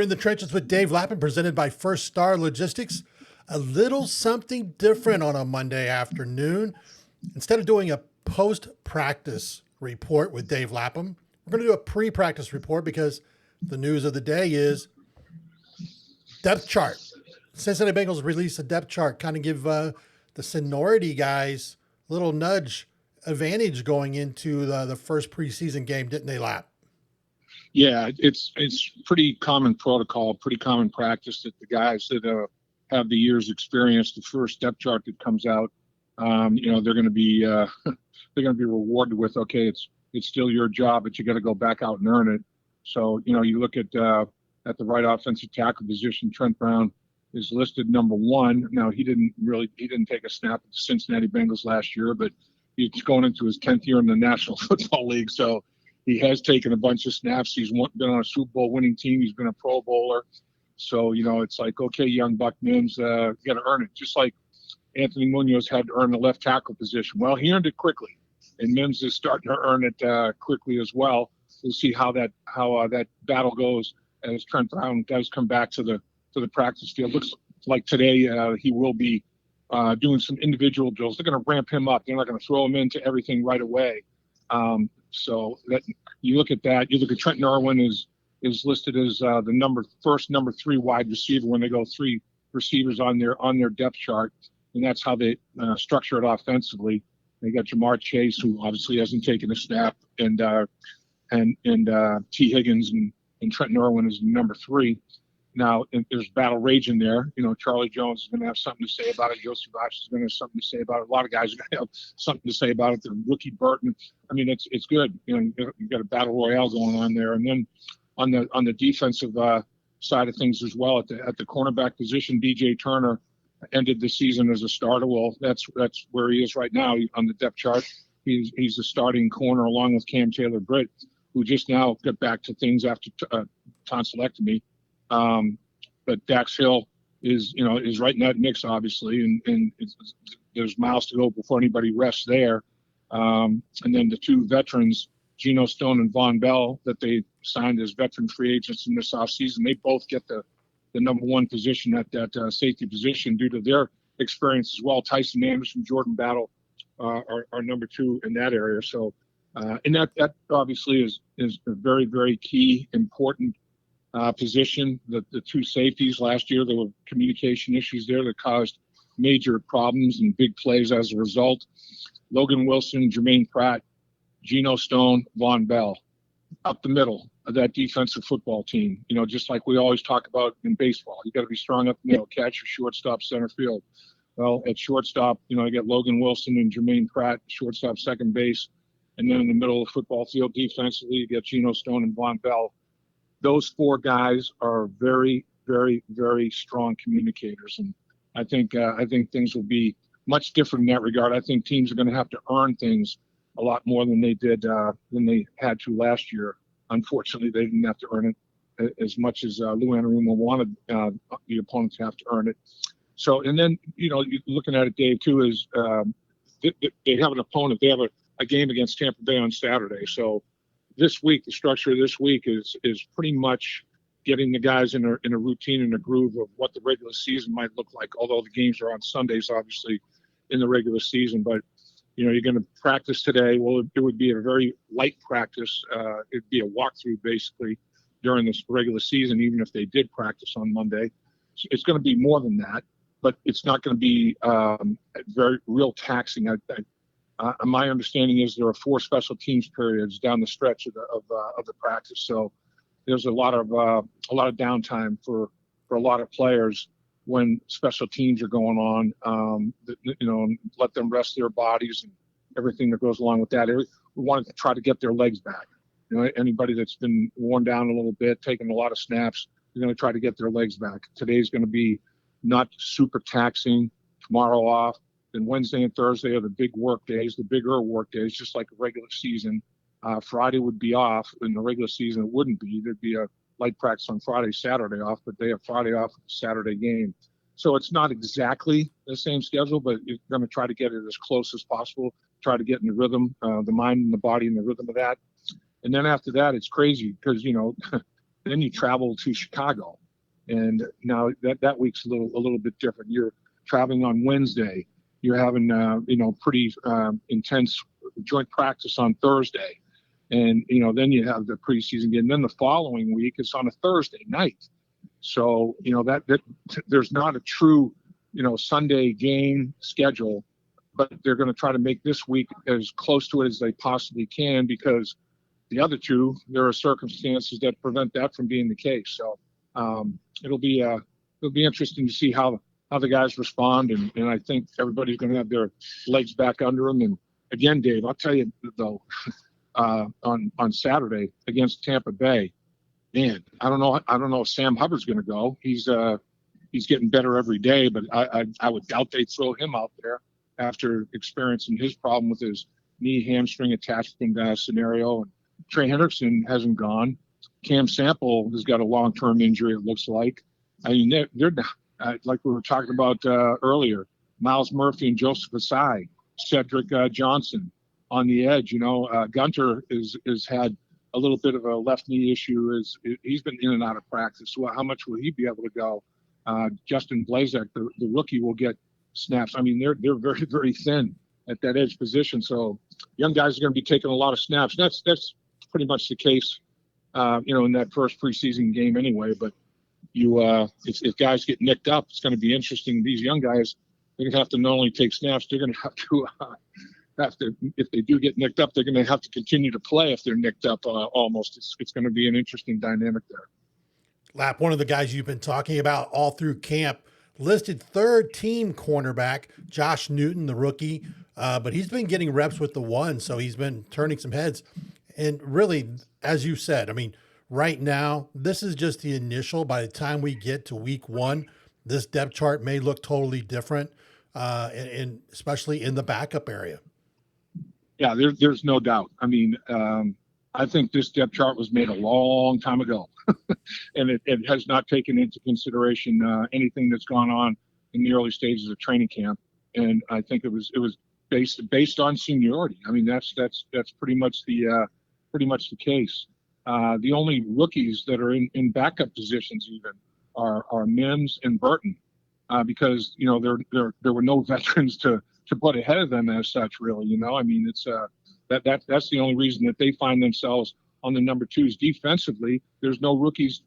in the trenches with Dave Lapham, presented by First Star Logistics. A little something different on a Monday afternoon. Instead of doing a post-practice report with Dave Lapham, we're going to do a pre-practice report because the news of the day is depth chart. Cincinnati Bengals released a depth chart, kind of give the seniority guys a little nudge advantage going into the first preseason game, didn't they, Lap? Yeah, it's pretty common protocol, pretty common practice that the guys that have the year's experience, the first depth chart that comes out, they're going to be they're going to be rewarded with, okay, it's still your job, but you got to go back out and earn it. So you look at the right offensive tackle position, Trent Brown is listed number 1. Now he didn't take a snap at the Cincinnati Bengals last year, but he's going into his 10th year in the National Football League, so he has taken a bunch of snaps. He's been on a Super Bowl winning team. He's been a Pro Bowler. So, it's like, okay, young Buck Mims, you got to earn it. Just like Anthony Munoz had to earn the left tackle position. Well, he earned it quickly, and Mims is starting to earn it quickly as well. We'll see how that battle goes as Trent Brown does come back to the practice field. Looks like today he will be doing some individual drills. They're going to ramp him up. They're not going to throw him into everything right away. So that you look at that. You look at Trenton Irwin is listed as the number 3 wide receiver when they go 3 receivers on their depth chart, and that's how they structure it offensively. They got Jamar Chase, who obviously hasn't taken a snap, and T. Higgins and Trenton Irwin is number 3. Now, there's battle raging there. Charlie Jones is going to have something to say about it. Yossi Vash is going to have something to say about it. A lot of guys are going to have something to say about it. The rookie Burton. I mean, it's good. You've got a battle royale going on there. And then on the defensive side of things as well, at the cornerback position, DJ Turner ended the season as a starter. Well, that's where he is right now on the depth chart. He's the starting corner along with Cam Taylor-Britt, who just now got back to things after tonsillectomy. But Dax Hill is right in that mix, obviously, and there's miles to go before anybody rests there. And then the 2 veterans, Geno Stone and Von Bell, that they signed as veteran free agents in this offseason, they both get the number 1 position at that safety position due to their experience as well. Tyson Anderson, Jordan Battle are number 2 in that area. So, and that obviously is a very, very key, important position. The 2 safeties last year, there were communication issues there that caused major problems and big plays as a result. Logan Wilson, Jermaine Pratt, Geno Stone, Von Bell, up the middle of that defensive football team. Just like we always talk about in baseball, you got to be strong up the middle, catcher, shortstop, center field. Well, at shortstop, I get Logan Wilson and Jermaine Pratt, shortstop, second base, and then in the middle of the football field defensively, you get Geno Stone and Von Bell. Those 4 guys are very, very, very strong communicators, and I think things will be much different in that regard. I think teams are going to have to earn things a lot more than they did than they had to last year. Unfortunately, they didn't have to earn it as much as Lou Anarumo wanted the opponents to have to earn it. So, and then looking at it, Dave, too, is they have an opponent. They have a game against Tampa Bay on Saturday. So this week, the structure of this week is pretty much getting the guys in a routine and a groove of what the regular season might look like, although the games are on Sundays, obviously, in the regular season. But, you're going to practice today. Well, it would be a very light practice. It'd be a walkthrough, basically, during this regular season, even if they did practice on Monday. It's going to be more than that, but it's not going to be very real taxing. My understanding is there are 4 special teams periods down the stretch of the practice, so there's a lot of downtime for a lot of players when special teams are going on. Let them rest their bodies and everything that goes along with that. We want to try to get their legs back. Anybody that's been worn down a little bit, taking a lot of snaps, they're going to try to get their legs back. Today's going to be not super taxing. Tomorrow off. Then Wednesday and Thursday are the big work days, the bigger work days, just like a regular season. Friday would be off. In the regular season, it wouldn't be. There'd be a light practice on Friday, Saturday off, but they have Friday off with the Saturday game. So it's not exactly the same schedule, but you're going to try to get it as close as possible, try to get in the rhythm, the mind and the body in the rhythm of that. And then after that, it's crazy because, Then you travel to Chicago, and now that week's a little bit different. You're traveling on Wednesday. You're having pretty intense joint practice on Thursday, and then you have the preseason game. Then the following week it's on a Thursday night. So that there's not a true Sunday game schedule, but they're going to try to make this week as close to it as they possibly can, because the other two, there are circumstances that prevent that from being the case. So it'll be interesting to see how the guys respond, and I think everybody's going to have their legs back under them. And again, Dave, I'll tell you though, on Saturday against Tampa Bay, man, I don't know if Sam Hubbard's going to go. He's getting better every day, but I would doubt they throw him out there after experiencing his problem with his knee hamstring attachment scenario. And Trey Hendrickson hasn't gone. Cam Sample has got a long-term injury, it looks like. I mean, they're like we were talking about earlier, Miles Murphy and Joseph Asai, Cedric Johnson on the edge. Gunter has had a little bit of a left knee issue. He's been in and out of practice. So how much will he be able to go? Justin Blazek, the rookie, will get snaps. I mean, they're very, very thin at that edge position. So young guys are going to be taking a lot of snaps. That's pretty much the case, in that first preseason game anyway. But if guys get nicked up, it's going to be interesting. These young guys, they're going to have to not only take snaps, they're going to have to, if they do get nicked up, they're going to have to continue to play if they're nicked up almost. It's going to be an interesting dynamic there. Lap, one of the guys you've been talking about all through camp, listed third team cornerback, Josh Newton, the rookie, but he's been getting reps with the one, so he's been turning some heads. And really, as you said, I mean, right now, this is just the initial. By the time we get to week one, this depth chart may look totally different, and especially in the backup area. Yeah, there's no doubt. I mean, I think this depth chart was made a long time ago, and it has not taken into consideration anything that's gone on in the early stages of training camp. And I think it was based on seniority. I mean, that's pretty much the case. The only rookies that are in backup positions even are Mims and Burton, because there were no veterans to put ahead of them as such, really. I mean, it's that's the only reason that they find themselves on the number twos. Defensively, there's no rookies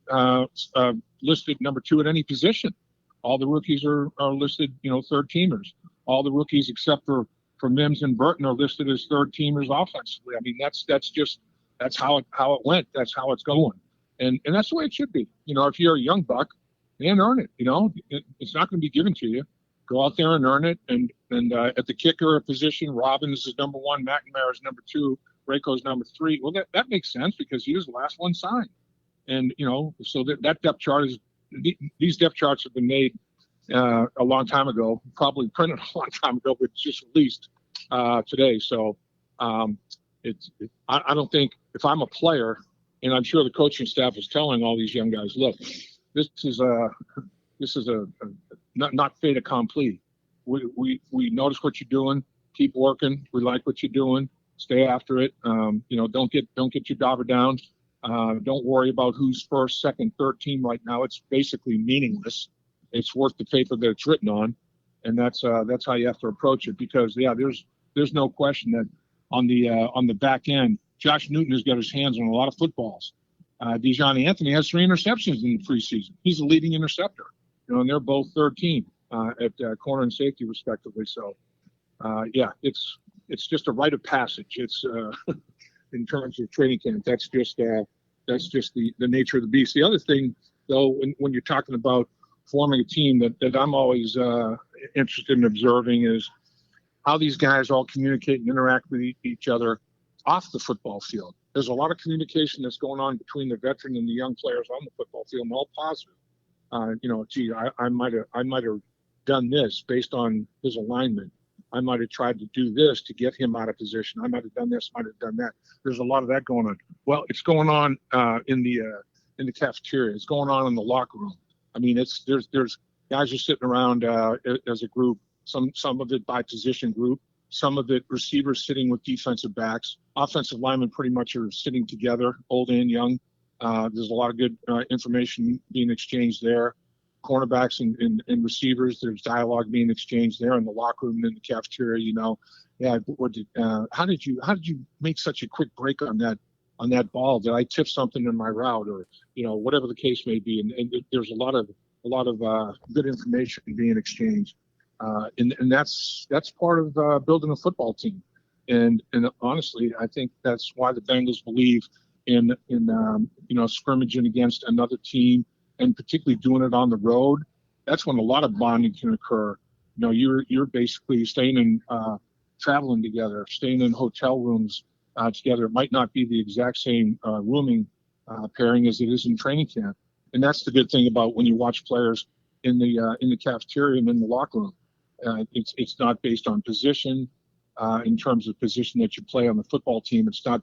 listed number two at any position. All the rookies are listed, third teamers. All the rookies except for Mims and Burton are listed as third teamers offensively. I mean, that's how it went. That's how it's going, and that's the way it should be. If you're a young buck, man, earn it. It's not going to be given to you. Go out there and earn it. And at the kicker position, Robbins is number one, McNamara is number two, Rako's number three. Well, that makes sense because he was the last one signed. And so that depth chart these depth charts have been made a long time ago, probably printed a long time ago, but just released today. So I don't think, if I'm a player, and I'm sure the coaching staff is telling all these young guys, look, this is a not fait accompli. We notice what you're doing, keep working. We like what you're doing. Stay after it. Don't get your dauber down. Don't worry about who's first, second, third team right now. It's basically meaningless. It's worth the paper that it's written on, and that's how you have to approach it. Because there's no question that on the back end, Josh Newton has got his hands on a lot of footballs. Dijon Anthony has 3 interceptions in the preseason. He's the leading interceptor. And they're both third team at corner and safety respectively. So it's just a rite of passage. It's in terms of training camp. That's just the nature of the beast. The other thing, though, when you're talking about forming a team that I'm always interested in observing is how these guys all communicate and interact with each other off the football field. There's a lot of communication that's going on between the veteran and the young players on the football field, and all positive. I might have done this based on his alignment. I might have tried to do this to get him out of position. I might have done this, might have done that. There's a lot of that going on. Well, it's going on in the cafeteria. It's going on in the locker room. I mean, there's guys are sitting around as a group. Some of it by position group. Some of it receivers sitting with defensive backs. Offensive linemen pretty much are sitting together, old and young. There's a lot of good information being exchanged there. Cornerbacks and receivers, there's dialogue being exchanged there in the locker room and in the cafeteria. Yeah, how did you make such a quick break on that ball? Did I tip something in my route, or whatever the case may be? And there's a lot of good information being exchanged, and that's part of building a football team. And honestly, I think that's why the Bengals believe in scrimmaging against another team, and particularly doing it on the road. That's when a lot of bonding can occur. You're basically staying in traveling together, staying in hotel rooms together. It might not be the exact same rooming pairing as it is in training camp, and that's the good thing about when you watch players in the cafeteria and in the locker room. It's not based on position in terms of position that you play on the football team. It's not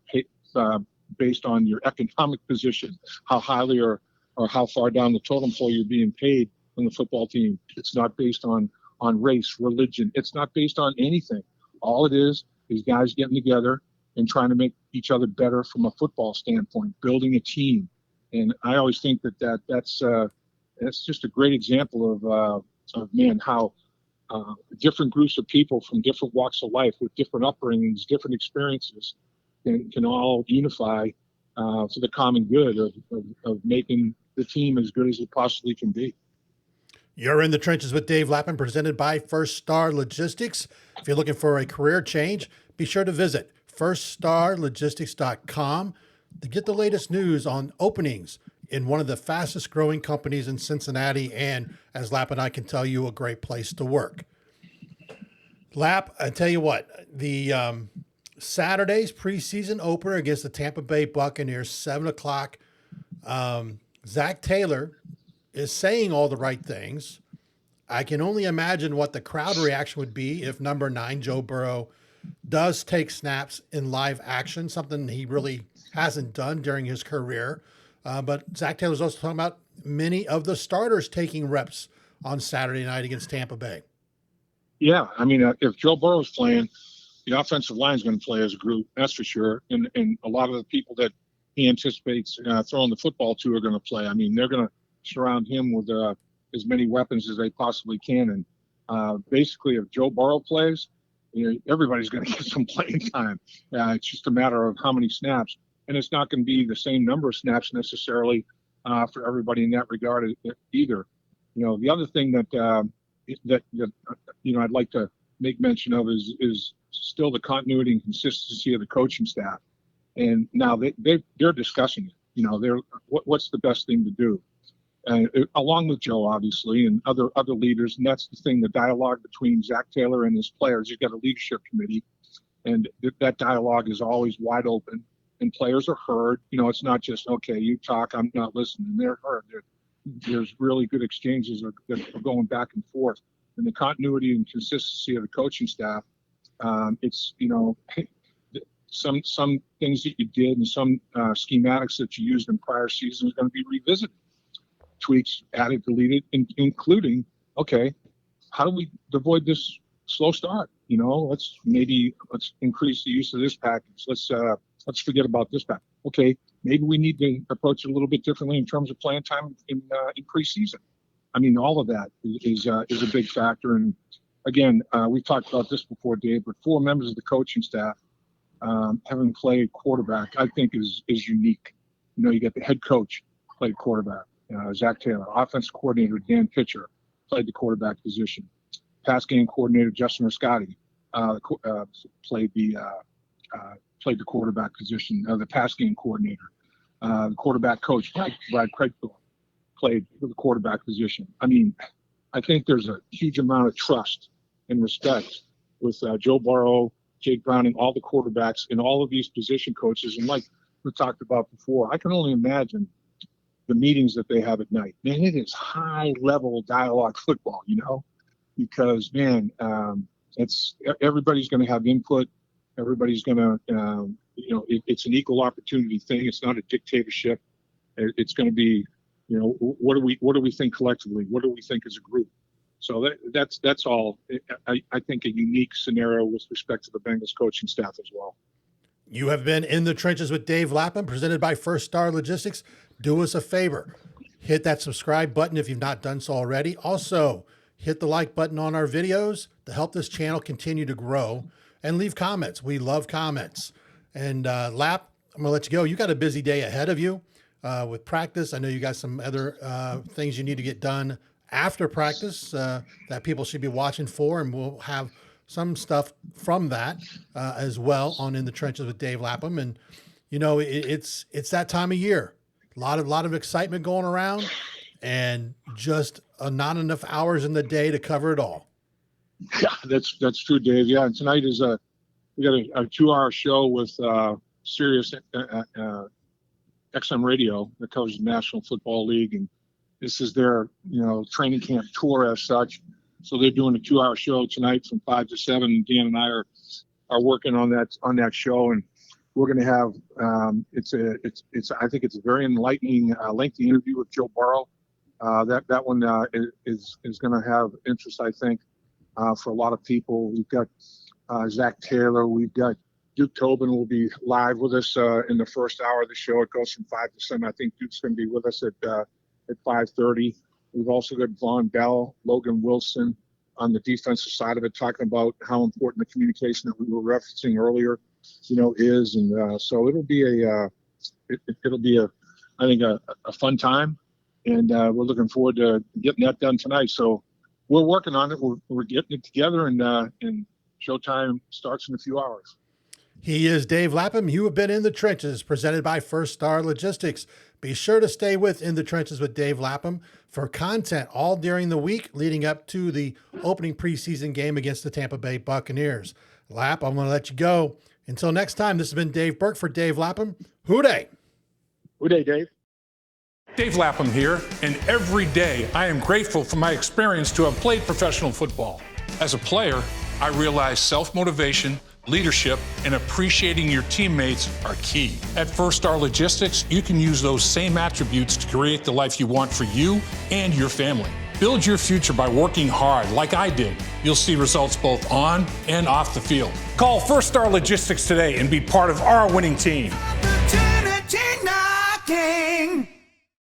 based on your economic position, how highly or how far down the totem pole you're being paid on the football team. It's not based on race, religion. It's not based on anything. All it is guys getting together and trying to make each other better from a football standpoint, building a team. And I always think that's just a great example of how different groups of people from different walks of life with different upbringings, different experiences can all unify for the common good of making the team as good as it possibly can be. You're in the trenches with Dave Lapham, presented by First Star Logistics. If you're looking for a career change, be sure to visit firststarlogistics.com to get the latest news on openings in one of the fastest growing companies in Cincinnati, and as Lap and I can tell you, a great place to work. Lap, I tell you what, the Saturday's preseason opener against the Tampa Bay Buccaneers, 7 o'clock. Zach Taylor is saying all the right things. I can only imagine what the crowd reaction would be if number 9, Joe Burrow, does take snaps in live action, something he really hasn't done during his career. But Zach Taylor's also talking about many of the starters taking reps on Saturday night against Tampa Bay. Yeah, I mean, if Joe Burrow's playing, the offensive line is going to play as a group, that's for sure. And a lot of the people that he anticipates throwing the football to are going to play. I mean, they're going to surround him with as many weapons as they possibly can. And basically, if Joe Burrow plays, everybody's going to get some playing time. It's just a matter of how many snaps. And it's not going to be the same number of snaps necessarily for everybody in that regard either. The other thing that I'd like to make mention of is still the continuity and consistency of the coaching staff. And now they're discussing it. What's the best thing to do, along with Joe, obviously, and other leaders. And that's the thing, the dialogue between Zach Taylor and his players. You've got a leadership committee, and that dialogue is always wide open. And players are heard. It's not just, okay, you talk, I'm not listening. They're heard. There's really good exchanges that are going back and forth. And the continuity and consistency of the coaching staff, it's, some things that you did and some schematics that you used in prior seasons are going to be revisited. Tweaks, added, deleted, including, okay, how do we avoid this slow start? Let's increase the use of this package. Let's forget about this package. Okay, maybe we need to approach it a little bit differently in terms of playing time in preseason. I mean, all of that is a big factor. And again, we've talked about this before, Dave, but 4 members of the coaching staff having played quarterback, I think is unique. You get the head coach played quarterback, Zach Taylor, offensive coordinator Dan Pitcher played the quarterback position, pass game coordinator Justin Riscotti played the quarterback position, the pass game coordinator, the quarterback coach Brad Craigthorne played for the quarterback position. I mean, I think there's a huge amount of trust and respect with Joe Burrow, Jake Browning, all the quarterbacks, and all of these position coaches. And like we talked about before, I can only imagine the meetings that they have at night. Man, it is high-level dialogue football, because, man, everybody's going to have input. Everybody's going to, it's an equal opportunity thing. It's not a dictatorship. It's going to be, what do we think collectively? What do we think as a group? So that's all, I think, a unique scenario with respect to the Bengals coaching staff as well. You have been in the trenches with Dave Lapham, presented by First Star Logistics. do us a favor. Hit that subscribe button if you've not done so already. Also, hit the like button on our videos to help this channel continue to grow, and leave comments. We love comments. And Lap, I'm going to let you go. You got a busy day ahead of you with practice. I know you got some other things you need to get done after practice that people should be watching for, and we'll have some stuff from that as well on In the Trenches with Dave Lapham. And, you know, it's that time of year. A lot of excitement going around, and just not enough hours in the day to cover it all. Yeah, that's true, Dave. Yeah, and tonight is we got a 2-hour show with Sirius XM Radio that covers the National Football League, and this is their training camp tour as such. So they're doing a 2-hour show tonight from 5 to 7. Dan and I are working on that show, and we're going to have I think it's a very enlightening, lengthy interview with Joe Burrow. That one is going to have interest, I think, for a lot of people. We've got Zach Taylor. We've got Duke Tobin will be live with us in the first hour of the show. It goes from 5 to 7. I think Duke's going to be with us at 5:30. We've also got Von Bell, Logan Wilson on the defensive side of it, talking about how important the communication that we were referencing earlier, is. And so it'll be I think a fun time, and we're looking forward to getting that done tonight. So we're working on it. We're getting it together, and showtime starts in a few hours. He is Dave Lapham. You have been In the Trenches, presented by First Star Logistics. Be sure to stay with In the Trenches with Dave Lapham for content all during the week leading up to the opening preseason game against the Tampa Bay Buccaneers. Lap, I'm going to let you go. Until next time, this has been Dave Berk for Dave Lapham. Hooday! Hooday, Dave. Dave Lapham here, and every day I am grateful for my experience to have played professional football. As a player, I realize self-motivation, leadership, and appreciating your teammates are key. At First Star Logistics, you can use those same attributes to create the life you want for you and your family. Build your future by working hard like I did. You'll see results both on and off the field. Call First Star Logistics today and be part of our winning team. Opportunity knocking.